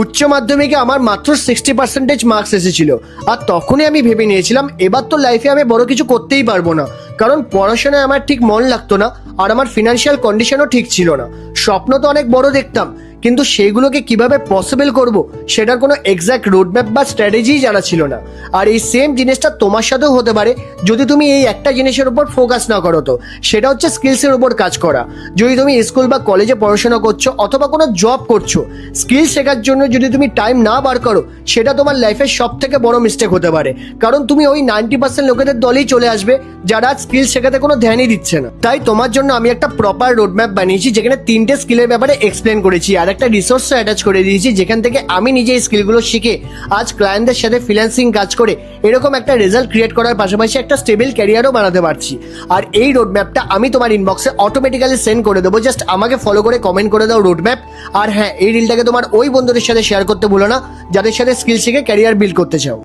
উচ্চ মাধ্যমিকে আমার মাত্র 60% মার্কস এসেছিল, আর তখনই আমি ভেবে নিয়েছিলাম এবার তো লাইফে আমি বড় কিছু করতেই পারবো না, কারণ পড়াশোনায় আমার ঠিক মন লাগতো না আর আমার ফিনান্সিয়াল কন্ডিশনও ঠিক ছিল না। স্বপ্ন তো অনেক বড় দেখতাম, কিন্তু সেইগুলোকে কিভাবে পসিবল করব সেটার কোনো এক্সাক্ট রোডম্যাপ বা স্ট্র্যাটেজি জানা ছিল না। আর এই সেম জিনিসটা তোমার সাথেও হতে পারে যদি তুমি এই একটা জিনিসের উপর ফোকাস না করো, তো সেটা হচ্ছে স্কিলসের উপর কাজ করা। যদি তুমি স্কুল বা কলেজে পড়াশোনা করছো অথবা কোনো জব করছো, স্কিল শেখার জন্য যদি তুমি টাইম না বার করো, সেটা তোমার লাইফের সব থেকে বড় মিস্টেক হতে পারে। কারণ তুমি ওই 90% লোকেদের দলেই চলে আসবে যারা স্কিল শেখাতে কোনো ধ্যানই দিচ্ছে না। তাই তোমার জন্য আমি একটা প্রপার রোডম্যাপ বানিয়েছি, যেখানে 3টে স্কিলের ব্যাপারে এক্সপ্লেন করেছি আর একটা রিসোর্সও অ্যাটাচ করে দিয়েছি, যেখান থেকে আমি নিজে এই স্কিলগুলো শিখে আজ ক্লায়েন্টদের সাথে ফ্রিল্যান্সিং কাজ করে এরকম একটা রেজাল্ট ক্রিয়েট করার পাশাপাশি একটা স্টেবল ক্যারিয়ারও বানাতে পারছি। আর এই রোডম্যাপটা আমি তোমার ইনবক্সে অটোমেটিক্যালি সেন্ড করে দেবো, জাস্ট আমাকে ফলো করে কমেন্ট করে দাও রোডম্যাপ। আর হ্যাঁ, এই রিলটাকে তোমার ওই বন্ধুদের সাথে শেয়ার করতে ভুলো না যাদের সাথে স্কিল শিখে ক্যারিয়ার বিল্ড করতে চাও।